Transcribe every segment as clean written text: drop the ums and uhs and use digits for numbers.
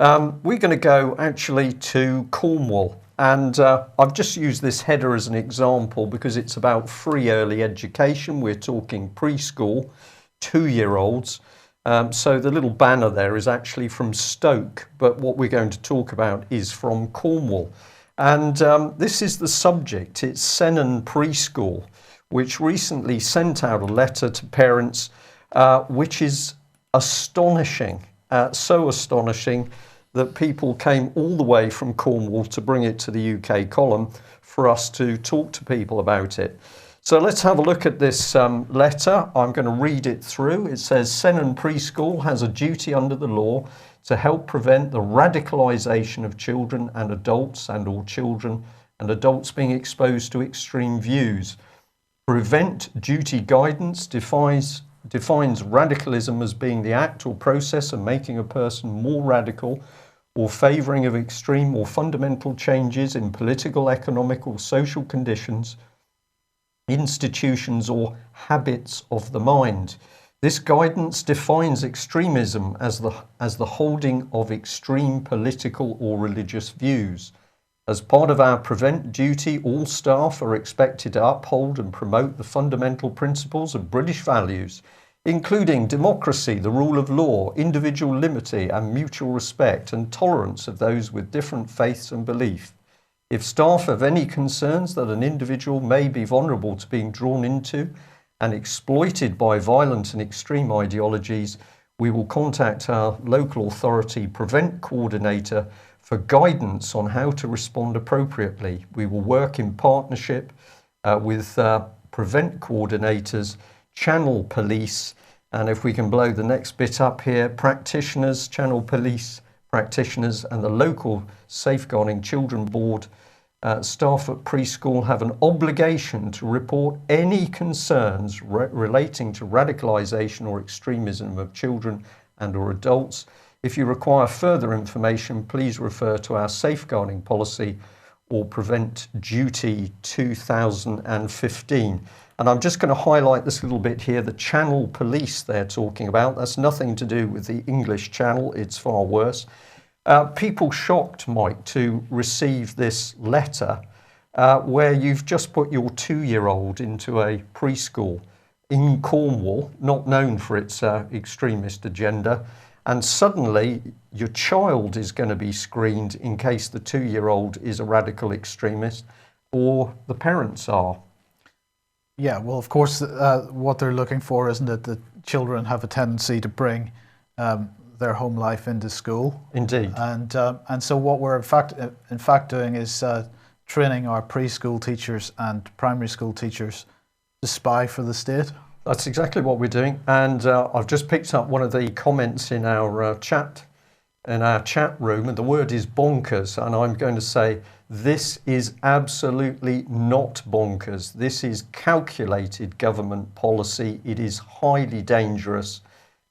We're going to go actually to Cornwall. And I've just used this header as an example because it's about free early education. We're talking preschool, 2-year-olds. So the little banner there is actually from Stoke, but what we're going to talk about is from Cornwall. And this is the subject. It's Sennan Preschool, which recently sent out a letter to parents, which is astonishing, so astonishing that people came all the way from Cornwall to bring it to the UK column for us to talk to people about it. So let's have a look at this letter. I'm going to read it through. It says, Sennan Preschool has a duty under the law to help prevent the radicalisation of children and adults and all children and adults being exposed to extreme views. Prevent duty guidance defines radicalism as being the act or process of making a person more radical or favouring of extreme or fundamental changes in political, economic or social conditions, institutions or habits of the mind. This guidance defines extremism as the holding of extreme political or religious views. As part of our prevent duty, all staff are expected to uphold and promote the fundamental principles of British values, including democracy, the rule of law, individual liberty and mutual respect and tolerance of those with different faiths and beliefs. If staff have any concerns that an individual may be vulnerable to being drawn into and exploited by violent and extreme ideologies, we will contact our local authority prevent coordinator for guidance on how to respond appropriately. We will work in partnership with prevent coordinators, channel police, and if we can blow the next bit up here, practitioners, channel police practitioners and the local Safeguarding Children Board staff at preschool have an obligation to report any concerns relating to radicalisation or extremism of children and or adults. If you require further information, please refer to our safeguarding policy or Prevent Duty 2015. And I'm just going to highlight this little bit here, the channel police they're talking about. That's nothing to do with the English Channel, it's far worse. People shocked, Mike, to receive this letter where you've just put your 2-year-old into a preschool in Cornwall, not known for its extremist agenda, and suddenly your child is going to be screened in case the 2-year-old is a radical extremist or the parents are. Yeah, well, of course, what they're looking for isn't that the children have a tendency to bring their home life into school. Indeed. And so what we're in fact doing is training our preschool teachers and primary school teachers to spy for the state. That's exactly what we're doing. And I've just picked up one of the comments in our chat room, and the word is bonkers. And I'm going to say, this is absolutely not bonkers. This is calculated government policy. It is highly dangerous.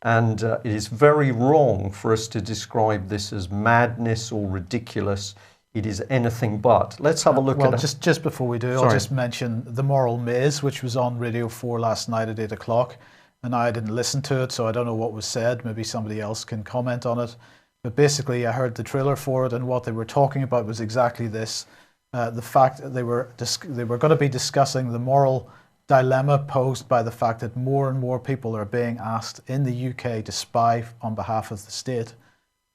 And it is very wrong for us to describe this as madness or ridiculous. It is anything but. Let's have a look at it. Just before we do, I'll just mention The Moral Maze, which was on Radio 4 last night at 8 o'clock. And I didn't listen to it, so I don't know what was said. Maybe somebody else can comment on it. But basically, I heard the trailer for it, and what they were talking about was exactly this. The fact that they were going to be discussing the moral dilemma posed by the fact that more and more people are being asked in the UK to spy on behalf of the state.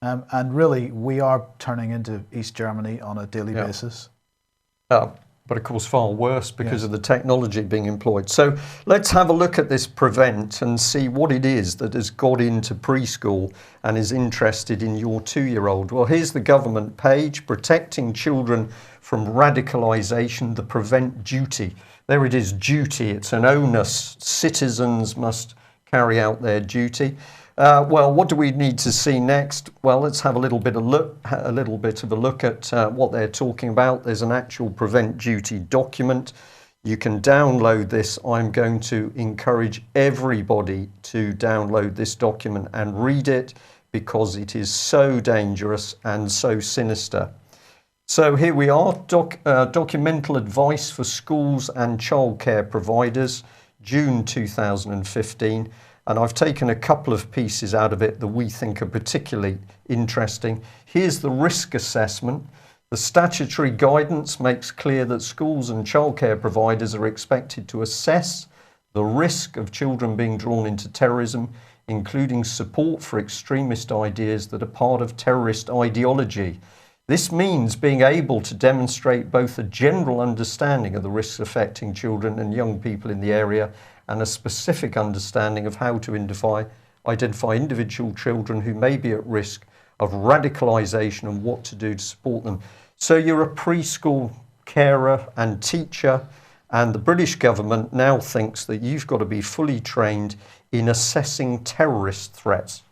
And really, we are turning into East Germany on a daily basis. But of course far worse because of the technology being employed. So let's have a look at this prevent and see what it is that has got into preschool and is interested in your 2-year-old. Well, here's the government page, protecting children from radicalisation, the prevent duty. There it is, duty. It's an onus. Citizens must carry out their duty. Well, what do we need to see next? Well, let's have a little bit of a look at what they're talking about. There's an actual prevent duty document. You can download this. I'm going to encourage everybody to download this document and read it because it is so dangerous and so sinister. So here we are, documental advice for schools and childcare providers, June 2015. And I've taken a couple of pieces out of it that we think are particularly interesting. Here's the risk assessment. The statutory guidance makes clear that schools and childcare providers are expected to assess the risk of children being drawn into terrorism, including support for extremist ideas that are part of terrorist ideology. This means being able to demonstrate both a general understanding of the risks affecting children and young people in the area and a specific understanding of how to identify individual children who may be at risk of radicalisation and what to do to support them. So you're a preschool carer and teacher, and the British government now thinks that you've got to be fully trained in assessing terrorist threats.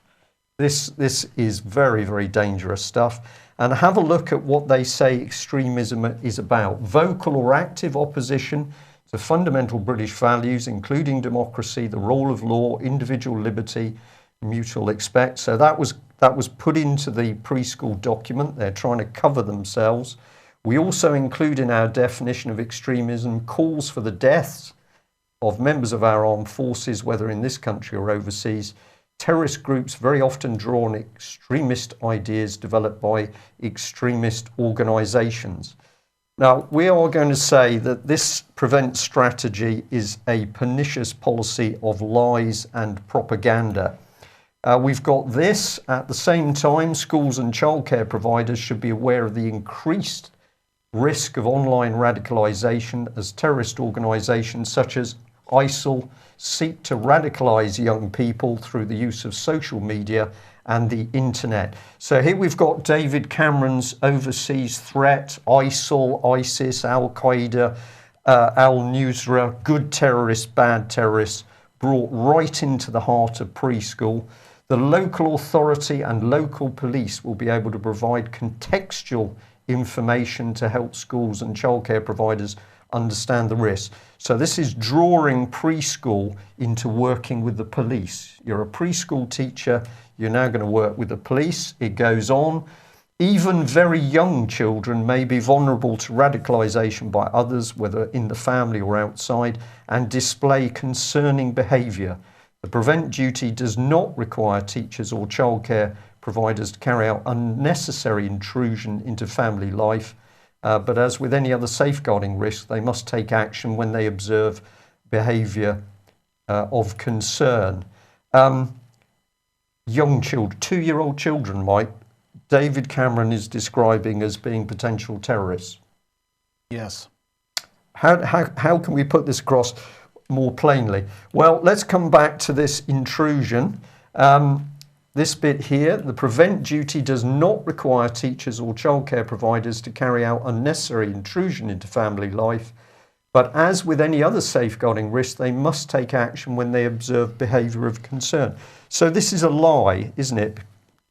This is very, very dangerous stuff. And have a look at what they say extremism is about. Vocal or active opposition to fundamental British values, including democracy, the rule of law, individual liberty, mutual respect. So that was put into the preschool document. They're trying to cover themselves. We also include in our definition of extremism calls for the deaths of members of our armed forces, whether in this country or overseas. Terrorist groups very often draw on extremist ideas developed by extremist organisations. Now, we are going to say that this prevent strategy is a pernicious policy of lies and propaganda. We've got this. At the same time, schools and childcare providers should be aware of the increased risk of online radicalisation as terrorist organisations such as ISIL seek to radicalise young people through the use of social media and the internet. So here we've got David Cameron's overseas threat, ISIL, ISIS, Al-Qaeda, Al-Nusra, good terrorists, bad terrorists, brought right into the heart of preschool. The local authority and local police will be able to provide contextual information to help schools and childcare providers understand the risks. So this is drawing preschool into working with the police. You're a preschool teacher, you're now going to work with the police. It goes on. Even very young children may be vulnerable to radicalisation by others, whether in the family or outside, and display concerning behaviour. The prevent duty does not require teachers or childcare providers to carry out unnecessary intrusion into family life. But as with any other safeguarding risk, they must take action when they observe behaviour of concern. Young children, 2-year-old children, Mike, David Cameron is describing as being potential terrorists. Yes. How can we put this across more plainly? Well, let's come back to this intrusion. This bit here, the prevent duty does not require teachers or childcare providers to carry out unnecessary intrusion into family life, but as with any other safeguarding risk, they must take action when they observe behaviour of concern. So this is a lie, isn't it?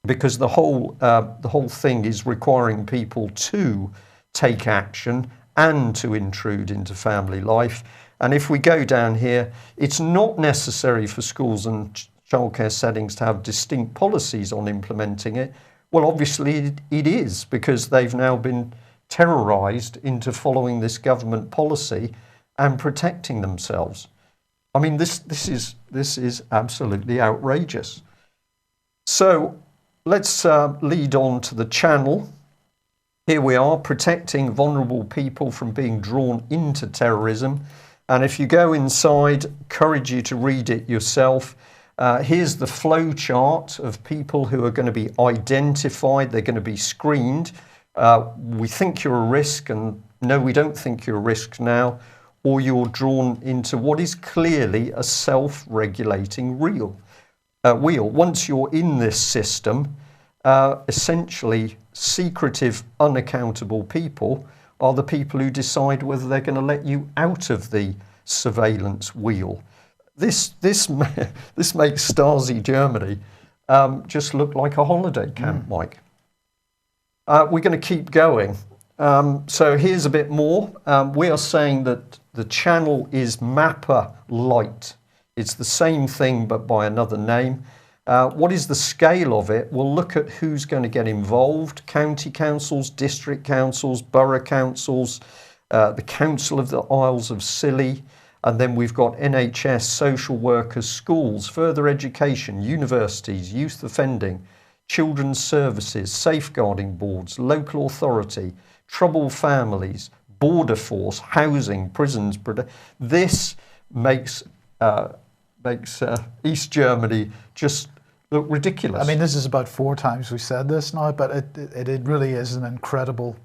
Because the whole thing is requiring people to take action and to intrude into family life. And if we go down here, it's not necessary for schools and childcare settings to have distinct policies on implementing it. Well, obviously it is, because they've now been terrorised into following this government policy and protecting themselves. I mean, this is absolutely outrageous. So let's lead on to the channel. Here we are, protecting vulnerable people from being drawn into terrorism. And if you go inside, encourage you to read it yourself. Here's the flow chart of people who are going to be identified. They're going to be screened. We think you're a risk, and no, we don't think you're a risk now, or you're drawn into what is clearly a self-regulating wheel. Once you're in this system, essentially secretive, unaccountable people are the people who decide whether they're going to let you out of the surveillance wheel. This makes Stasi Germany just look like a holiday camp, Mike. We're going to keep going. So here's a bit more. We are saying that the channel is Mapper Light. It's the same thing but by another name. What is the scale of it? We'll look at who's going to get involved. County councils, district councils, borough councils, the Council of the Isles of Scilly. And then we've got NHS, social workers, schools, further education, universities, youth offending, children's services, safeguarding boards, local authority, troubled families, border force, housing, prisons. This makes East Germany just look ridiculous. I mean, this is about 4 times we've said this now, but it really is an incredible...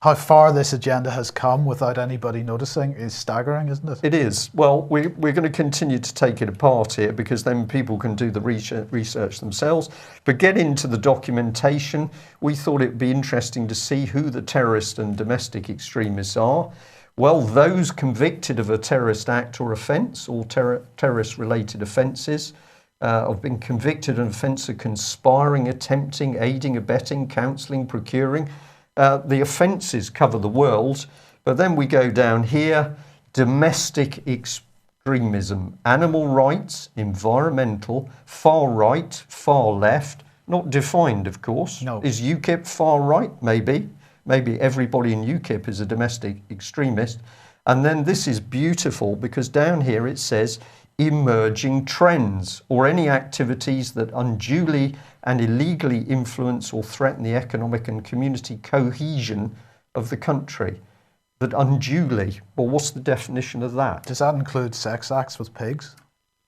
How far this agenda has come without anybody noticing is staggering, isn't it? It is. Well, we're going to continue to take it apart here, because then people can do the research themselves. But get into the documentation. We thought it'd be interesting to see who the terrorist and domestic extremists are. Well, those convicted of a terrorist act or offence, or terrorist-related offences, have been convicted of an offence of conspiring, attempting, aiding, abetting, counselling, procuring. The offences cover the world, but then we go down here: domestic extremism, animal rights, environmental, far right, far left, not defined, of course. No. Is UKIP far right? Maybe. Maybe everybody in UKIP is a domestic extremist. And then this is beautiful, because down here it says emerging trends, or any activities that unduly and illegally influence or threaten the economic and community cohesion of the country. That unduly, well, what's the definition of that? Does that include sex acts with pigs?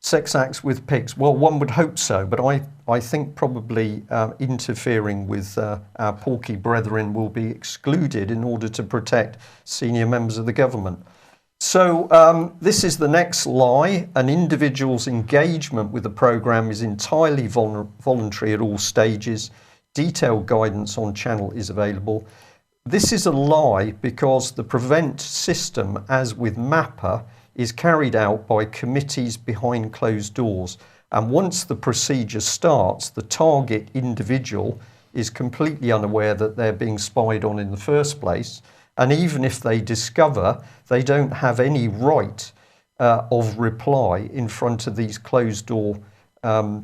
Sex acts with pigs? Well, one would hope so, but I think probably interfering with our porky brethren will be excluded in order to protect senior members of the government. So this is the next lie. An individual's engagement with the programme is entirely voluntary at all stages. Detailed guidance on channel is available. This is a lie, because the prevent system, as with MAPA, is carried out by committees behind closed doors. And once the procedure starts, the target individual is completely unaware that they're being spied on in the first place. And even if they discover, they don't have any right of reply in front of these closed door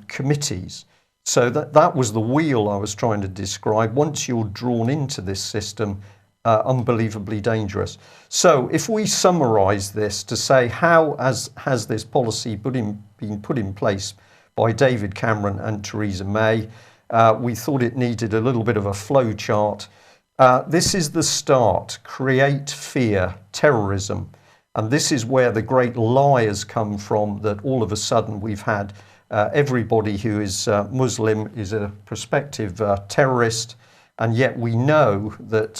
committees. So that was the wheel I was trying to describe. Once you're drawn into this system, unbelievably dangerous. So if we summarise this to say, how has this policy been put in place by David Cameron and Theresa May, we thought it needed a little bit of a flow chart. This is the start: create fear, terrorism. And this is where the great lie has come from, that all of a sudden we've had everybody who is Muslim is a prospective terrorist. And yet we know that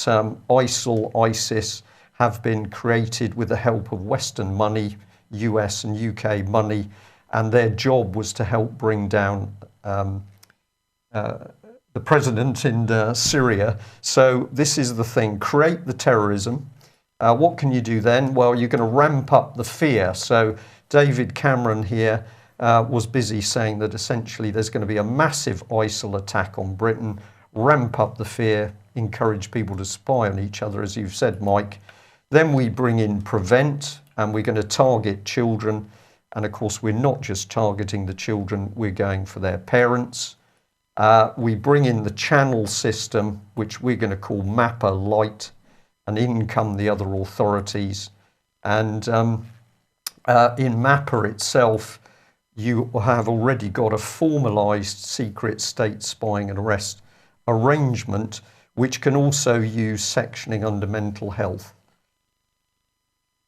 ISIL, ISIS have been created with the help of Western money, US and UK money, and their job was to help bring down the president in Syria. So this is the thing: create the terrorism. What can you do then? Well, you're going to ramp up the fear. So David Cameron here was busy saying that essentially there's going to be a massive ISIL attack on Britain. Ramp up the fear, encourage people to spy on each other, as you've said, Mike. Then we bring in prevent, and we're going to target children. And of course, we're not just targeting the children, we're going for their parents. We bring in the channel system, which we're going to call MAPA Light, and in come the other authorities. And in MAPA itself, you have already got a formalised secret state spying and arrest arrangement, which can also use sectioning under mental health.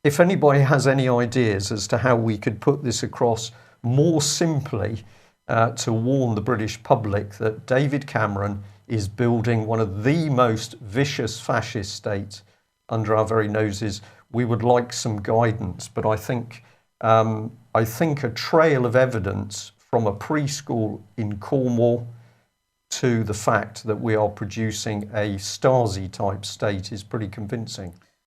If anybody has any ideas as to how we could put this across more simply to warn the British public that David Cameron is building one of the most vicious fascist states under our very noses, we would like some guidance. But I think a trail of evidence from a preschool in Cornwall to the fact that we are producing a Stasi type state is pretty convincing.